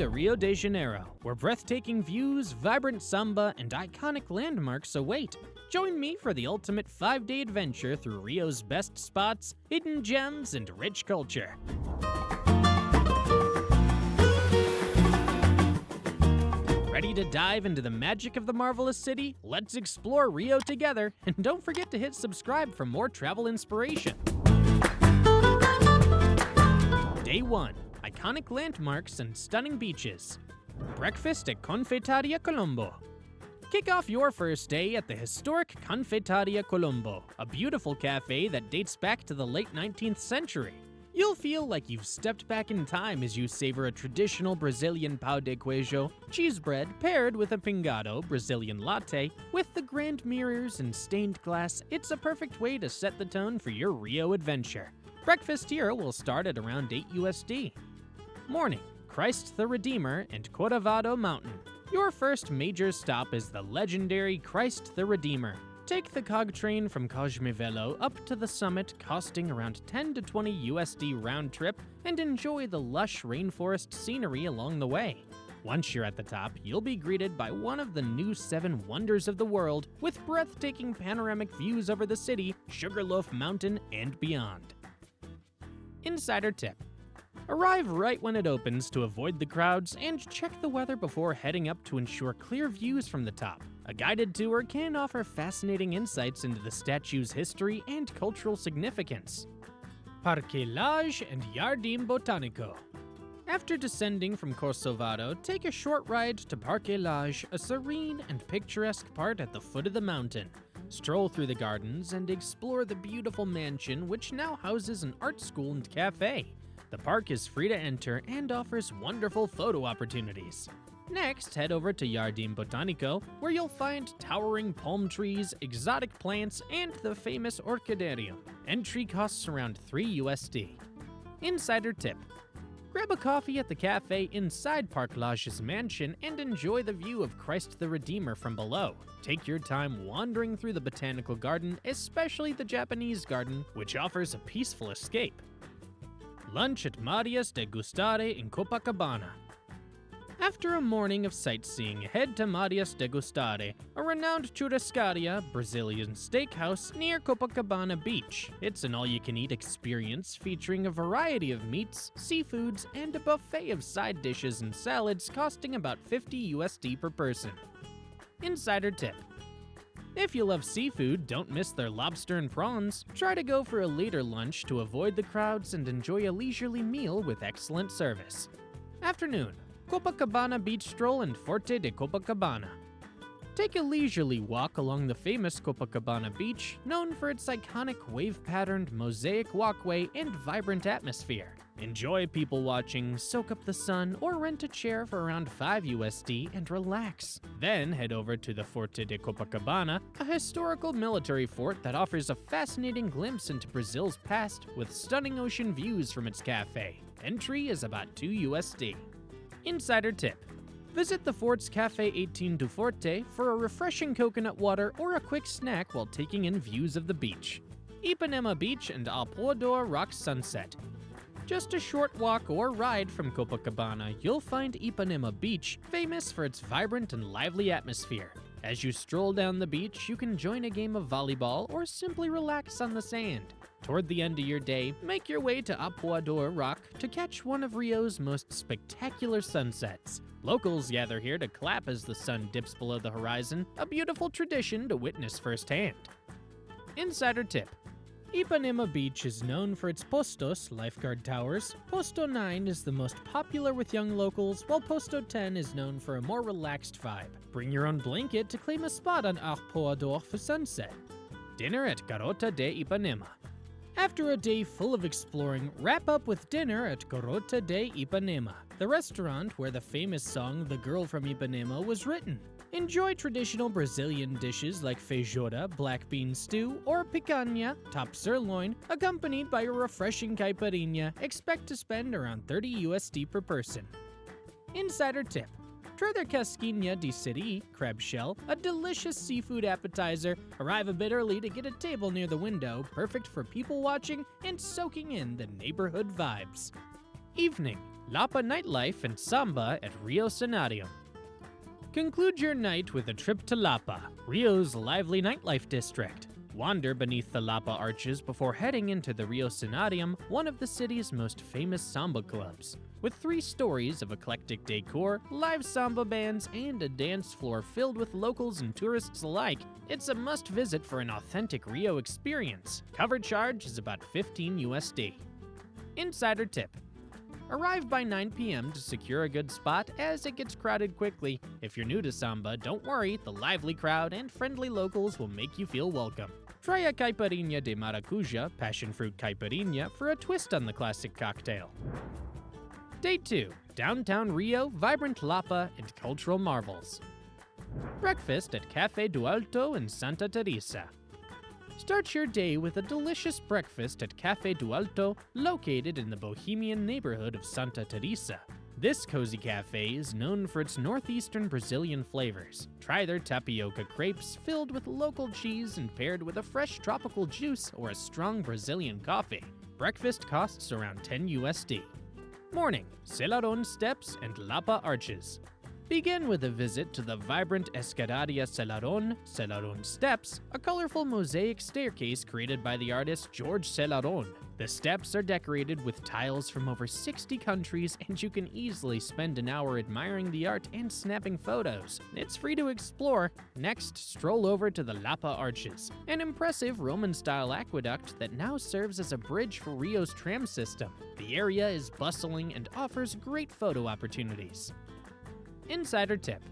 to Rio de Janeiro, where breathtaking views, vibrant samba, and iconic landmarks await. Join me for the ultimate 5-day adventure through Rio's best spots, hidden gems, and rich culture. Ready to dive into the magic of the marvelous city? Let's explore Rio together, and don't forget to hit subscribe for more travel inspiration. Day 1. Iconic landmarks and stunning beaches. Breakfast at Confeitaria Columbo. Kick off your first day at the historic Confeitaria Columbo, a beautiful cafe that dates back to the late 19th century. You'll feel like you've stepped back in time as you savor a traditional Brazilian pão de queijo, cheese bread paired with a pingado Brazilian latte. With the grand mirrors and stained glass, it's a perfect way to set the tone for your Rio adventure. Breakfast here will start at around $8 USD. Morning, Christ the Redeemer and Corcovado Mountain. Your first major stop is the legendary Christ the Redeemer. Take the cog train from Cosmivelo up to the summit, costing around 10 to 20 USD round trip, and enjoy the lush rainforest scenery along the way. Once you're at the top, you'll be greeted by one of the new 7 wonders of the world, with breathtaking panoramic views over the city, Sugarloaf Mountain, and beyond. Insider tip. Arrive right when it opens to avoid the crowds, and check the weather before heading up to ensure clear views from the top. A guided tour can offer fascinating insights into the statue's history and cultural significance. Parque Lage and Jardin Botanico. After descending from Corcovado, take a short ride to Parque Lage, a serene and picturesque part at the foot of the mountain. Stroll through the gardens and explore the beautiful mansion, which now houses an art school and cafe. The park is free to enter and offers wonderful photo opportunities. Next, head over to Jardin Botanico, where you'll find towering palm trees, exotic plants, and the famous orchidarium. Entry costs around $3 USD. Insider tip. Grab a coffee at the cafe inside Parque Lage's mansion and enjoy the view of Christ the Redeemer from below. Take your time wandering through the botanical garden, especially the Japanese garden, which offers a peaceful escape. Lunch at Maria's Degustare in Copacabana. After a morning of sightseeing, head to Maria's Degustare, a renowned churrascaria, Brazilian steakhouse near Copacabana Beach. It's an all-you-can-eat experience featuring a variety of meats, seafoods, and a buffet of side dishes and salads costing about $50 USD per person. Insider tip. If you love seafood, don't miss their lobster and prawns. Try to go for a later lunch to avoid the crowds and enjoy a leisurely meal with excellent service. Afternoon. Copacabana Beach Stroll and Forte de Copacabana. Take a leisurely walk along the famous Copacabana Beach, known for its iconic wave-patterned mosaic walkway and vibrant atmosphere. Enjoy people watching, soak up the sun, or rent a chair for around $5 USD and relax. Then head over to the Forte de Copacabana, a historical military fort that offers a fascinating glimpse into Brazil's past with stunning ocean views from its cafe. Entry is about $2 USD. Insider tip. Visit the fort's Café 18 do Forte for a refreshing coconut water or a quick snack while taking in views of the beach. Ipanema Beach and Al Pôr Rock Sunset. Just a short walk or ride from Copacabana, you'll find Ipanema Beach, famous for its vibrant and lively atmosphere. As you stroll down the beach, you can join a game of volleyball or simply relax on the sand. Toward the end of your day, make your way to Apoador Rock to catch one of Rio's most spectacular sunsets. Locals gather here to clap as the sun dips below the horizon, a beautiful tradition to witness firsthand. Insider tip. Ipanema Beach is known for its postos, lifeguard towers. Posto 9 is the most popular with young locals, while Posto 10 is known for a more relaxed vibe. Bring your own blanket to claim a spot on Arpoador for sunset. Dinner at Garota de Ipanema. After a day full of exploring, wrap up with dinner at Garota de Ipanema, the restaurant where the famous song The Girl from Ipanema was written. Enjoy traditional Brazilian dishes like feijoada, black bean stew, or picanha, top sirloin, accompanied by a refreshing caipirinha. Expect to spend around $30 USD per person. Insider tip. Try their casquinha de siri, crab shell, a delicious seafood appetizer. Arrive a bit early to get a table near the window, perfect for people watching and soaking in the neighborhood vibes. Evening. Lapa nightlife and samba at Rio Caladium. Conclude your night with a trip to Lapa, Rio's lively nightlife district. Wander beneath the Lapa arches before heading into the Rio Caladium, one of the city's most famous samba clubs. With 3 stories of eclectic decor, live samba bands, and a dance floor filled with locals and tourists alike, it's a must-visit for an authentic Rio experience. Cover charge is about $15 USD. Insider tip: arrive by 9 p.m. to secure a good spot as it gets crowded quickly. If you're new to samba, don't worry, the lively crowd and friendly locals will make you feel welcome. Try a caipirinha de maracuja, passion fruit caipirinha, for a twist on the classic cocktail. Day 2. Downtown Rio, vibrant Lapa, and cultural marvels. Breakfast at Café do Alto in Santa Teresa. Start your day with a delicious breakfast at Café do Alto, located in the bohemian neighborhood of Santa Teresa. This cozy cafe is known for its northeastern Brazilian flavors. Try their tapioca crepes filled with local cheese and paired with a fresh tropical juice or a strong Brazilian coffee. Breakfast costs around $10 USD. Morning, Selarón Steps and Lapa Arches. Begin with a visit to the vibrant Escadaria Selarón Steps, a colorful mosaic staircase created by the artist George Selarón. The steps are decorated with tiles from over 60 countries, and you can easily spend an hour admiring the art and snapping photos. It's free to explore. Next, stroll over to the Lapa Arches, an impressive Roman-style aqueduct that now serves as a bridge for Rio's tram system. The area is bustling and offers great photo opportunities. Insider tip: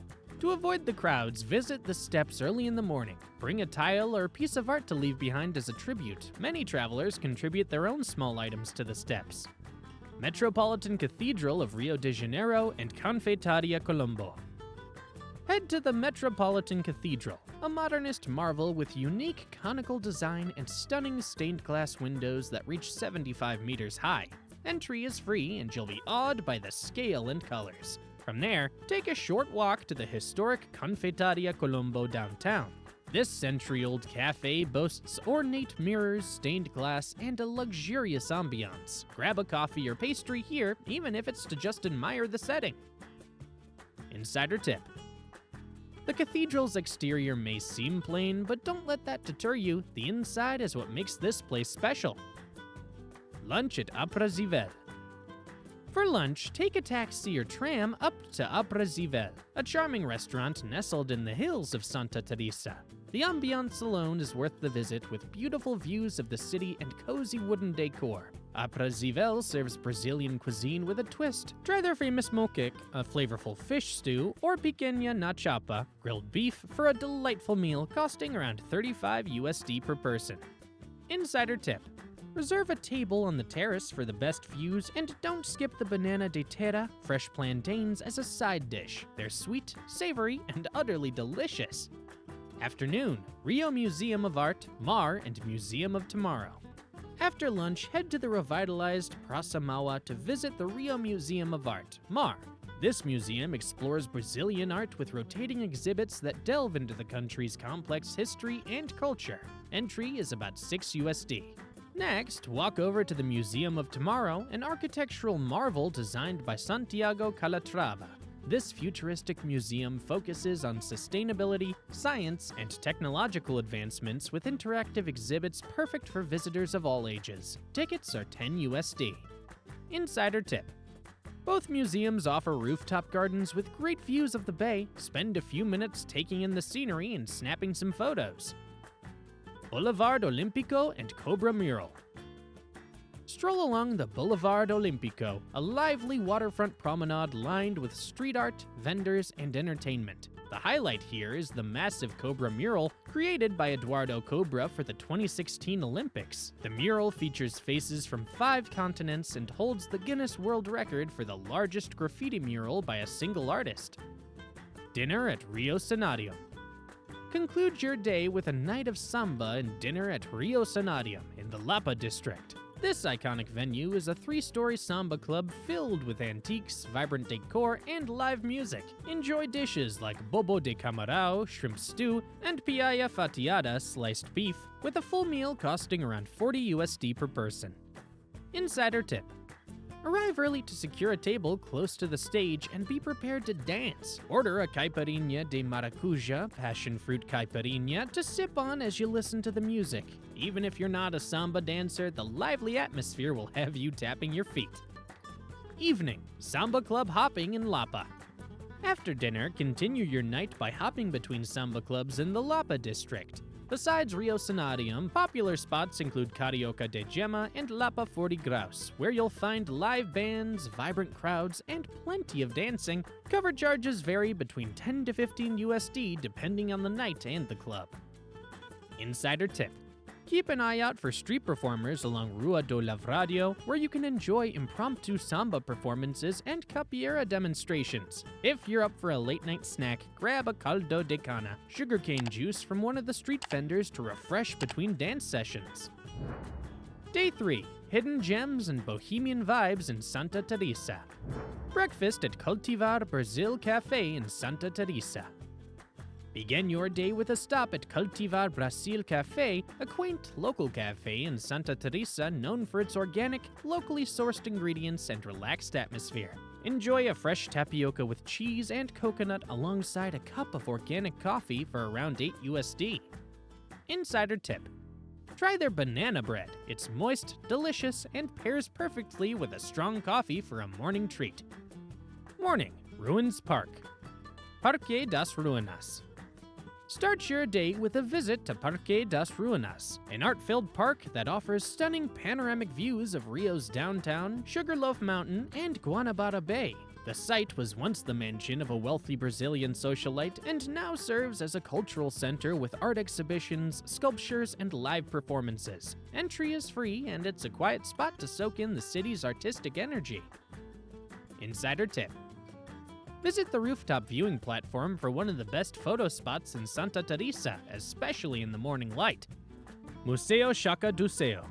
to avoid the crowds, visit the steps early in the morning. Bring a tile or piece of art to leave behind as a tribute. Many travelers contribute their own small items to the steps. Metropolitan Cathedral of Rio de Janeiro and Confeitaria Columbo. Head to the Metropolitan Cathedral, a modernist marvel with unique conical design and stunning stained glass windows that reach 75 meters high. Entry is free, and you'll be awed by the scale and colors. From there, take a short walk to the historic Confeitaria Columbo downtown. This century-old cafe boasts ornate mirrors, stained glass, and a luxurious ambiance. Grab a coffee or pastry here, even if it's to just admire the setting. Insider tip: the cathedral's exterior may seem plain, but don't let that deter you. The inside is what makes this place special. Lunch at Aprazível. For lunch, take a taxi or tram up to Aprazível, a charming restaurant nestled in the hills of Santa Teresa. The ambiance alone is worth the visit, with beautiful views of the city and cozy wooden decor. Aprazível serves Brazilian cuisine with a twist. Try their famous moqueque, a flavorful fish stew, or picanha na chapa, grilled beef, for a delightful meal costing around $35 USD per person. Insider tip: reserve a table on the terrace for the best views, and don't skip the banana de terra, fresh plantains, as a side dish. They're sweet, savory, and utterly delicious. Afternoon, Rio Museum of Art, Mar, and Museum of Tomorrow. After lunch, head to the revitalized Praça Mauá to visit the Rio Museum of Art, Mar. This museum explores Brazilian art with rotating exhibits that delve into the country's complex history and culture. Entry is about $6 USD. Next, walk over to the Museum of Tomorrow, an architectural marvel designed by Santiago Calatrava. This futuristic museum focuses on sustainability, science, and technological advancements with interactive exhibits perfect for visitors of all ages. Tickets are $10 USD. Insider tip: both museums offer rooftop gardens with great views of the bay. Spend a few minutes taking in the scenery and snapping some photos. Boulevard Olímpico and Cobra Mural. Stroll along the Boulevard Olímpico, a lively waterfront promenade lined with street art, vendors, and entertainment. The highlight here is the massive Cobra mural created by Eduardo Cobra for the 2016 Olympics. The mural features faces from 5 continents and holds the Guinness World Record for the largest graffiti mural by a single artist. Dinner at Rio Caladium. Conclude your day with a night of samba and dinner at Rio Caladium in the Lapa district. This iconic venue is a 3-story samba club filled with antiques, vibrant decor, and live music. Enjoy dishes like bobo de camarão, shrimp stew, and piaya fatiada, sliced beef, with a full meal costing around $40 USD per person. Insider tip: Arrive early to secure a table close to the stage and be prepared to dance. Order a caipirinha de maracuja, passion fruit caipirinha, to sip on as you listen to the music. Even if you're not a samba dancer, the lively atmosphere will have you tapping your feet. Evening, samba club hopping in Lapa. After dinner, continue your night by hopping between samba clubs in the Lapa district. Besides Rio Caladium, popular spots include Carioca de Gema and Lapa 40 Graus, where you'll find live bands, vibrant crowds, and plenty of dancing. Cover charges vary between 10 to 15 USD depending on the night and the club. Insider tip: keep an eye out for street performers along Rua do Lavradio, where you can enjoy impromptu samba performances and capoeira demonstrations. If you're up for a late-night snack, grab a caldo de cana, sugarcane juice from one of the street vendors to refresh between dance sessions. Day 3. Hidden gems and bohemian vibes in Santa Teresa. Breakfast at Cultivar Brazil Cafe in Santa Teresa. Begin your day with a stop at Cultivar Brasil Cafe, a quaint local cafe in Santa Teresa known for its organic, locally sourced ingredients and relaxed atmosphere. Enjoy a fresh tapioca with cheese and coconut alongside a cup of organic coffee for around 8 USD. Insider tip: try their banana bread. It's moist, delicious, and pairs perfectly with a strong coffee for a morning treat. Morning, Ruins Park. Parque das Ruinas. Start your day with a visit to Parque das Ruinas, an art-filled park that offers stunning panoramic views of Rio's downtown, Sugarloaf Mountain, and Guanabara Bay. The site was once the mansion of a wealthy Brazilian socialite and now serves as a cultural center with art exhibitions, sculptures, and live performances. Entry is free, and it's a quiet spot to soak in the city's artistic energy. Insider tip: visit the rooftop viewing platform for one of the best photo spots in Santa Teresa, especially in the morning light. Museo Chaca do Céu.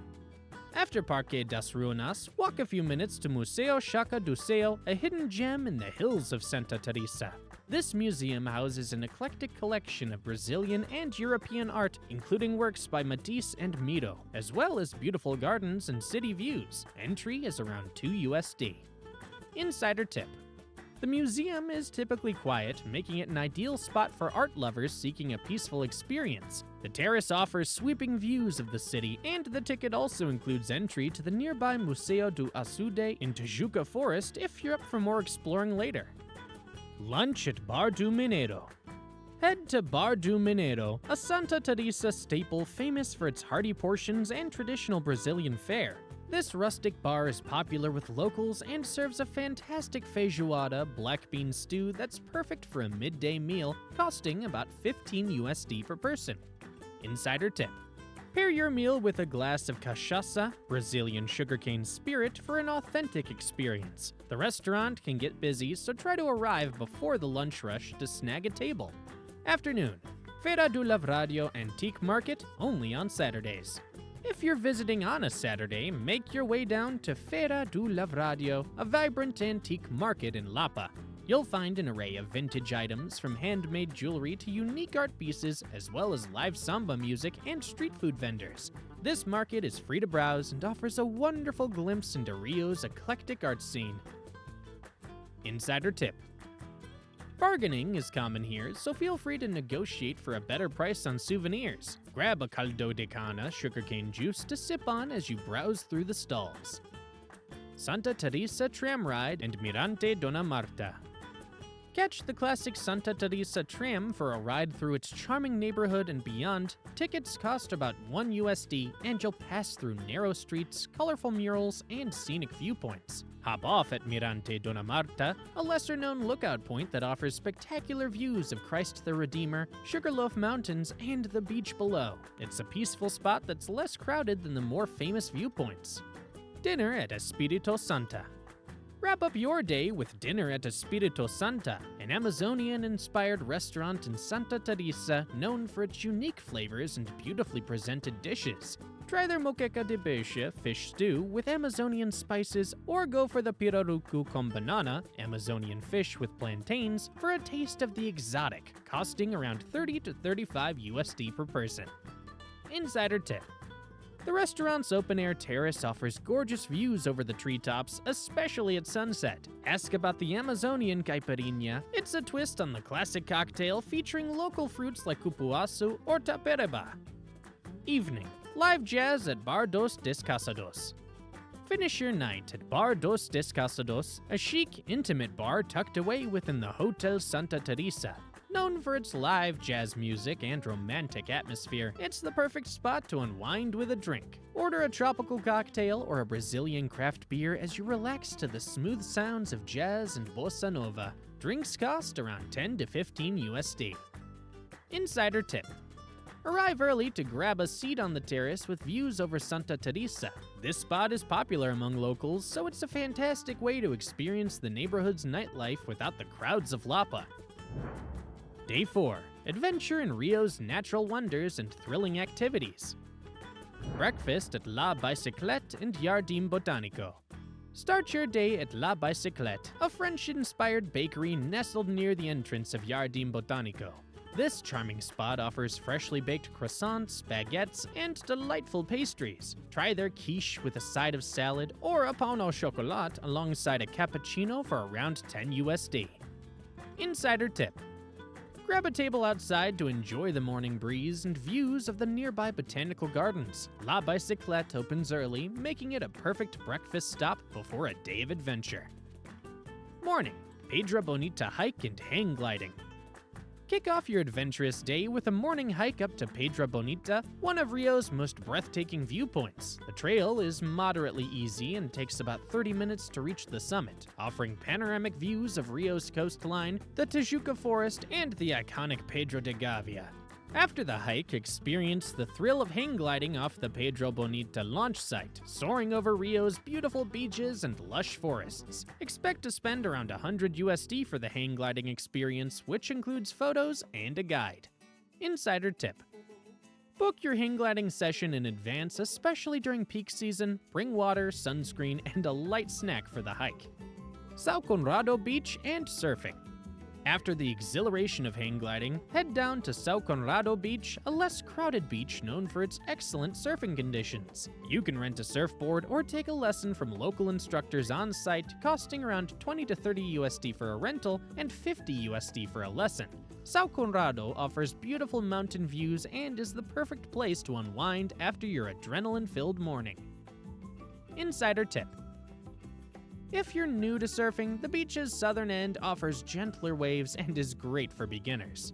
After Parque das Ruinas, walk a few minutes to Museo Chaca do Céu, a hidden gem in the hills of Santa Teresa. This museum houses an eclectic collection of Brazilian and European art, including works by Matisse and Miro, as well as beautiful gardens and city views. Entry is around 2 USD. Insider tip: the museum is typically quiet, making it an ideal spot for art lovers seeking a peaceful experience. The terrace offers sweeping views of the city, and the ticket also includes entry to the nearby Museo do Açude in Tijuca Forest if you're up for more exploring later. Lunch at Bar do Mineiro. Head to Bar do Mineiro, a Santa Teresa staple famous for its hearty portions and traditional Brazilian fare. This rustic bar is popular with locals and serves a fantastic feijoada black bean stew that's perfect for a midday meal, costing about 15 USD per person. Insider tip: pair your meal with a glass of cachaça, Brazilian sugarcane spirit, for an authentic experience. The restaurant can get busy, so try to arrive before the lunch rush to snag a table. Afternoon, Feira do Lavradio Antique Market, only on Saturdays. If you're visiting on a Saturday, make your way down to Feira do Lavradio, a vibrant antique market in Lapa. You'll find an array of vintage items from handmade jewelry to unique art pieces, as well as live samba music and street food vendors. This market is free to browse and offers a wonderful glimpse into Rio's eclectic art scene. Insider tip: bargaining is common here, so feel free to negotiate for a better price on souvenirs. Grab a caldo de cana sugarcane juice to sip on as you browse through the stalls. Santa Teresa tram ride and Mirante Dona Marta. Catch the classic Santa Teresa tram for a ride through its charming neighborhood and beyond. Tickets cost about 1 USD, and you'll pass through narrow streets, colorful murals, and scenic viewpoints. Hop off at Mirante Dona Marta, a lesser-known lookout point that offers spectacular views of Christ the Redeemer, Sugarloaf Mountains, and the beach below. It's a peaceful spot that's less crowded than the more famous viewpoints. Dinner at Espírito Santa. Wrap up your day with dinner at Espírito Santa, an Amazonian-inspired restaurant in Santa Teresa known for its unique flavors and beautifully presented dishes. Try their moqueca de peixe fish stew with Amazonian spices, or go for the pirarucu com banana, Amazonian fish with plantains, for a taste of the exotic, costing around 30 to 35 USD per person. Insider tip: The restaurant's open-air terrace offers gorgeous views over the treetops, especially at sunset. Ask about the Amazonian caipirinha. It's a twist on the classic cocktail featuring local fruits like cupuaçu or tapereba. Evening. Live jazz at Bar dos Descasados. Finish your night at Bar dos Descasados, a chic, intimate bar tucked away within the Hotel Santa Teresa. Known for its live jazz music and romantic atmosphere, it's the perfect spot to unwind with a drink. Order a tropical cocktail or a Brazilian craft beer as you relax to the smooth sounds of jazz and bossa nova. Drinks cost around 10 to 15 USD. Insider tip. Arrive early to grab a seat on the terrace with views over Santa Teresa. This spot is popular among locals, so it's a fantastic way to experience the neighborhood's nightlife without the crowds of Lapa. Day 4. Adventure in Rio's natural wonders and thrilling activities. Breakfast at La Bicyclette and Jardin Botanico. Start your day at La Bicyclette, a French-inspired bakery nestled near the entrance of Jardin Botanico. This charming spot offers freshly baked croissants, baguettes, and delightful pastries. Try their quiche with a side of salad or a pain au chocolat alongside a cappuccino for around 10 USD. Insider tip. Grab a table outside to enjoy the morning breeze and views of the nearby botanical gardens. La Bicyclette opens early, making it a perfect breakfast stop before a day of adventure. Morning. Pedra Bonita hike and hang gliding. Kick off your adventurous day with a morning hike up to Pedra Bonita, one of Rio's most breathtaking viewpoints. The trail is moderately easy and takes about 30 minutes to reach the summit, offering panoramic views of Rio's coastline, the Tijuca forest, and the iconic Pedro de Gavia. After the hike, experience the thrill of hang gliding off the Pedra Bonita launch site, soaring over Rio's beautiful beaches and lush forests. Expect to spend around 100 USD for the hang gliding experience, which includes photos and a guide. Insider tip. Book your hang gliding session in advance, especially during peak season. Bring water, sunscreen, and a light snack for the hike. São Conrado Beach and surfing. After the exhilaration of hang gliding, head down to São Conrado Beach, a less crowded beach known for its excellent surfing conditions. You can rent a surfboard or take a lesson from local instructors on site, costing around 20 to 30 USD for a rental and 50 USD for a lesson. São Conrado offers beautiful mountain views and is the perfect place to unwind after your adrenaline-filled morning. Insider tip. If you're new to surfing, the beach's southern end offers gentler waves and is great for beginners.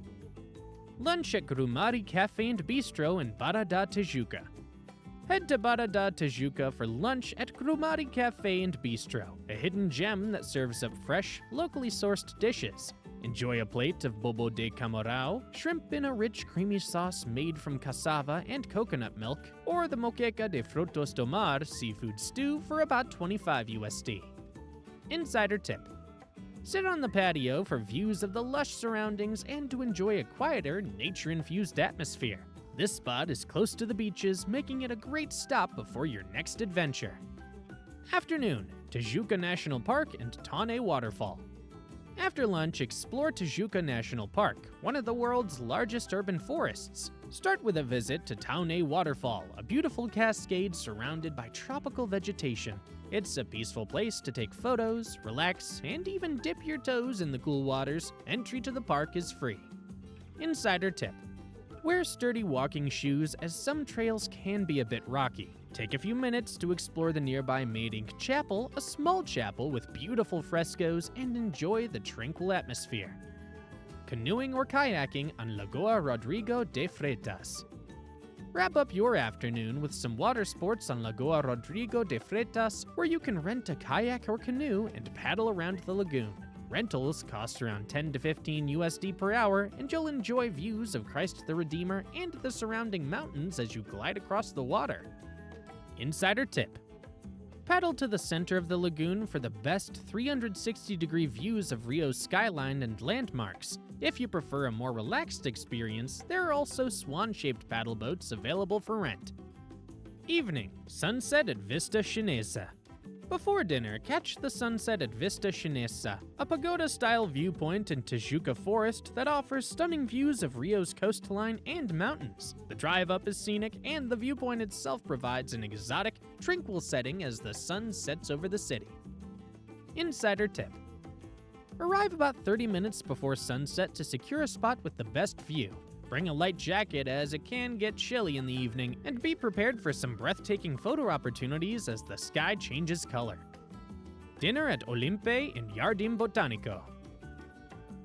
Lunch at Grumari Cafe and Bistro in Barra da Tijuca. Head to Barra da Tijuca for lunch at Grumari Cafe and Bistro, a hidden gem that serves up fresh, locally sourced dishes. Enjoy a plate of bobo de camarão, shrimp in a rich creamy sauce made from cassava and coconut milk, or the moqueca de frutos do mar seafood stew for about 25 USD. Insider tip. Sit on the patio for views of the lush surroundings and to enjoy a quieter, nature-infused atmosphere. This spot is close to the beaches, making it a great stop before your next adventure. Afternoon, Tijuca National Park and Tane Waterfall. After lunch, explore Tijuca National Park, one of the world's largest urban forests. Start with a visit to Tane Waterfall, a beautiful cascade surrounded by tropical vegetation. It's a peaceful place to take photos, relax, and even dip your toes in the cool waters. Entry to the park is free. Insider tip. Wear sturdy walking shoes as some trails can be a bit rocky. Take a few minutes to explore the nearby Made Ink Chapel, a small chapel with beautiful frescoes, and enjoy the tranquil atmosphere. Canoeing or kayaking on Lagoa Rodrigo de Freitas. Wrap up your afternoon with some water sports on Lagoa Rodrigo de Freitas, where you can rent a kayak or canoe and paddle around the lagoon. Rentals cost around 10 to 15 USD per hour, and you'll enjoy views of Christ the Redeemer and the surrounding mountains as you glide across the water. Insider tip. Paddle to the center of the lagoon for the best 360-degree views of Rio's skyline and landmarks. If you prefer a more relaxed experience, there are also swan-shaped paddle boats available for rent. Evening, sunset at Vista Chinesa. Before dinner, catch the sunset at Vista Chinesa, a pagoda-style viewpoint in Tijuca Forest that offers stunning views of Rio's coastline and mountains. The drive up is scenic, and the viewpoint itself provides an exotic, tranquil setting as the sun sets over the city. Insider tip: arrive about 30 minutes before sunset to secure a spot with the best view. Bring a light jacket as it can get chilly in the evening, and be prepared for some breathtaking photo opportunities as the sky changes color. Dinner at Olympe in Jardin Botanico.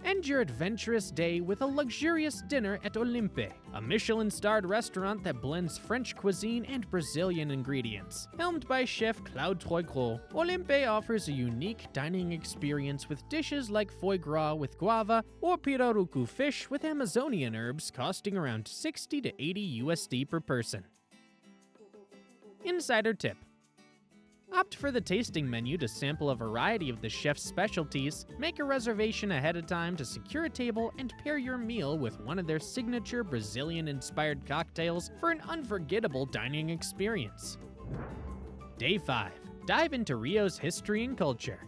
End your adventurous day with a luxurious dinner at Olympe, a Michelin-starred restaurant that blends French cuisine and Brazilian ingredients. Helmed by chef Claude Troicot, Olympe offers a unique dining experience with dishes like foie gras with guava or pirarucu fish with Amazonian herbs costing around 60 to 80 USD per person. Insider tip: opt for the tasting menu to sample a variety of the chef's specialties, make a reservation ahead of time to secure a table, and pair your meal with one of their signature Brazilian-inspired cocktails for an unforgettable dining experience. Day 5. Dive into Rio's history and culture.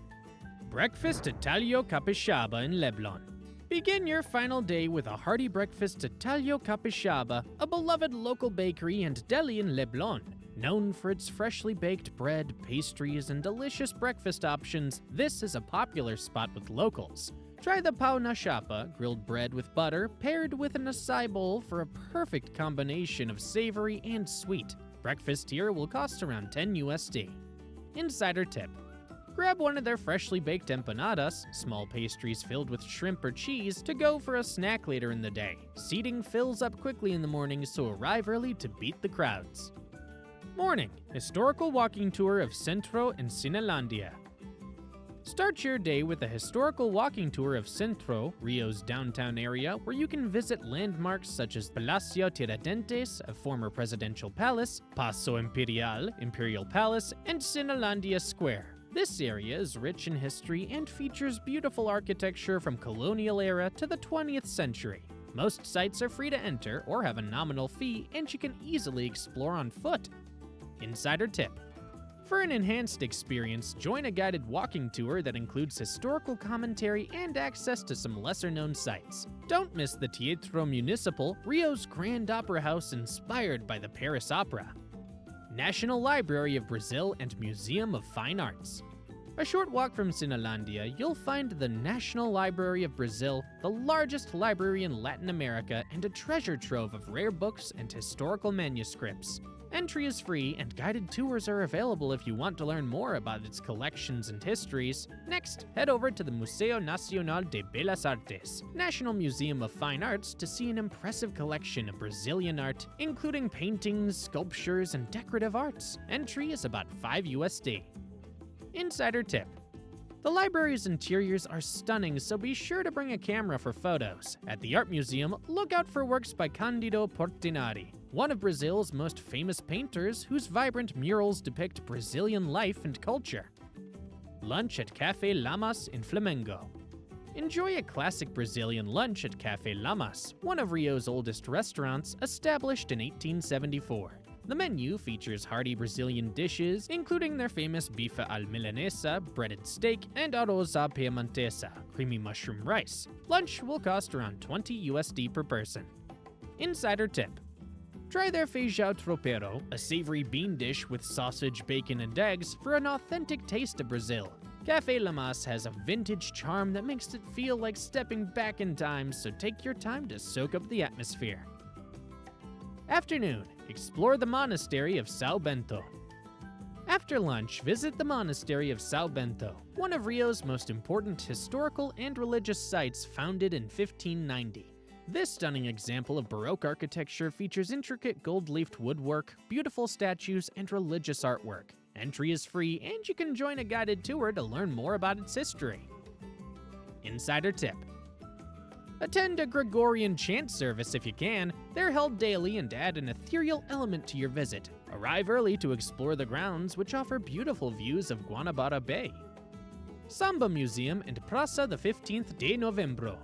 Breakfast at Talio Capixaba in Leblon. Begin your final day with a hearty breakfast at Talio Capixaba, a beloved local bakery and deli in Leblon. Known for its freshly baked bread, pastries, and delicious breakfast options, this is a popular spot with locals. Try the pão na chapa, grilled bread with butter, paired with an açaí bowl for a perfect combination of savory and sweet. Breakfast here will cost around 10 USD. Insider tip: grab one of their freshly baked empanadas, small pastries filled with shrimp or cheese, to go for a snack later in the day. Seating fills up quickly in the morning, so arrive early to beat the crowds. Morning, historical walking tour of Centro and Cinelandia. Start your day with a historical walking tour of Centro, Rio's downtown area, where you can visit landmarks such as Palacio Tiradentes, a former presidential palace, Paso Imperial, Imperial Palace, and Cinelandia Square. This area is rich in history and features beautiful architecture from colonial era to the 20th century. Most sites are free to enter or have a nominal fee, and you can easily explore on foot. Insider tip: for an enhanced experience, join a guided walking tour that includes historical commentary and access to some lesser-known sites. Don't miss the Teatro Municipal, Rio's grand opera house inspired by the Paris Opera. National Library of Brazil and Museum of Fine Arts. A short walk from Cinelandia, you'll find the National Library of Brazil, the largest library in Latin America, and a treasure trove of rare books and historical manuscripts. Entry is free, and guided tours are available if you want to learn more about its collections and histories. Next, head over to the Museo Nacional de Belas Artes, National Museum of Fine Arts, to see an impressive collection of Brazilian art, including paintings, sculptures, and decorative arts. Entry is about 5 USD. Insider tip: the library's interiors are stunning, so be sure to bring a camera for photos. At the art museum, look out for works by Cândido Portinari, one of Brazil's most famous painters whose vibrant murals depict Brazilian life and culture. Lunch at Café Lamas in Flamengo. Enjoy a classic Brazilian lunch at Café Lamas, one of Rio's oldest restaurants, established in 1874. The menu features hearty Brazilian dishes, including their famous bife al milanesa, breaded steak, and arroz à piemontesa, creamy mushroom rice. Lunch will cost around 20 USD per person. Insider tip: try their feijão tropeiro, a savory bean dish with sausage, bacon, and eggs, for an authentic taste of Brazil. Café Lamas has a vintage charm that makes it feel like stepping back in time, so take your time to soak up the atmosphere. Afternoon, explore the monastery of São Bento. After lunch, visit the monastery of São Bento, one of Rio's most important historical and religious sites, founded in 1590. This stunning example of Baroque architecture features intricate gold-leafed woodwork, beautiful statues, and religious artwork. Entry is free, and you can join a guided tour to learn more about its history. Insider tip: attend a Gregorian chant service if you can. They're held daily and add an ethereal element to your visit. Arrive early to explore the grounds, which offer beautiful views of Guanabara Bay. Samba Museum and Praça the 15th de Novembro.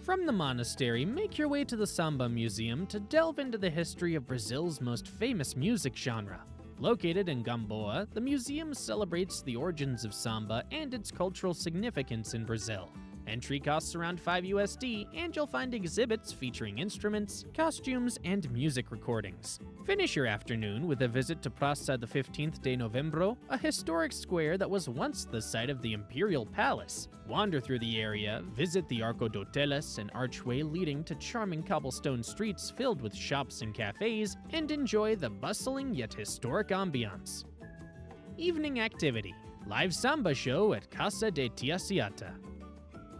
From the monastery, make your way to the Samba Museum to delve into the history of Brazil's most famous music genre. Located in Gamboa, the museum celebrates the origins of samba and its cultural significance in Brazil. Entry costs around $5 and you'll find exhibits featuring instruments, costumes, and music recordings. Finish your afternoon with a visit to Praça de 15 de Novembro, a historic square that was once the site of the Imperial Palace. Wander through the area, visit the Arco do Teles, an archway leading to charming cobblestone streets filled with shops and cafes, and enjoy the bustling yet historic ambiance. Evening activity: live samba show at Casa de Tiaciata.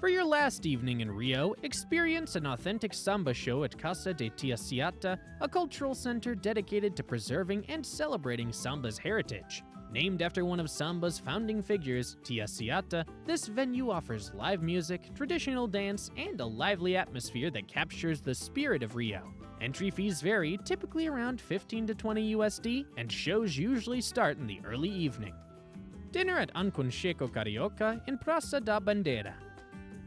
For your last evening in Rio, experience an authentic samba show at Casa de Tiaciata, a cultural center dedicated to preserving and celebrating samba's heritage. Named after one of samba's founding figures, Tiaciata, this venue offers live music, traditional dance, and a lively atmosphere that captures the spirit of Rio. Entry fees vary, typically around $15 to $20, and shows usually start in the early evening. Dinner at Unconcheco Carioca in Praça da Bandeira.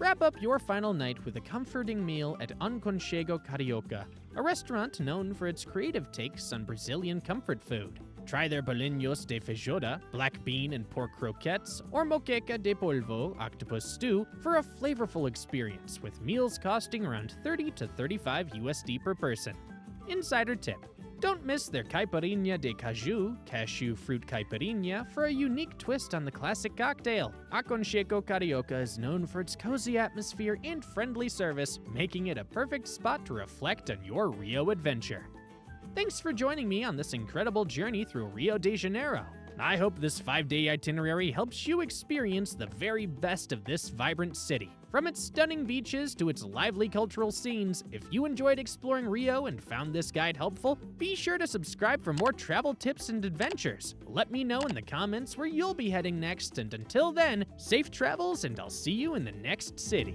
Wrap up your final night with a comforting meal at Unconcheco Carioca, a restaurant known for its creative takes on Brazilian comfort food. Try their bolinhos de feijoada, black bean and pork croquettes, or moqueca de polvo, octopus stew, for a flavorful experience with meals costing around $30 to $35 per person. Insider tip: don't miss their caipirinha de caju, cashew fruit caipirinha, for a unique twist on the classic cocktail. Aconcheco Carioca is known for its cozy atmosphere and friendly service, making it a perfect spot to reflect on your Rio adventure. Thanks for joining me on this incredible journey through Rio de Janeiro. I hope this 5-day itinerary helps you experience the very best of this vibrant city. From its stunning beaches to its lively cultural scenes, if you enjoyed exploring Rio and found this guide helpful, be sure to subscribe for more travel tips and adventures. Let me know in the comments where you'll be heading next, and until then, safe travels and I'll see you in the next city.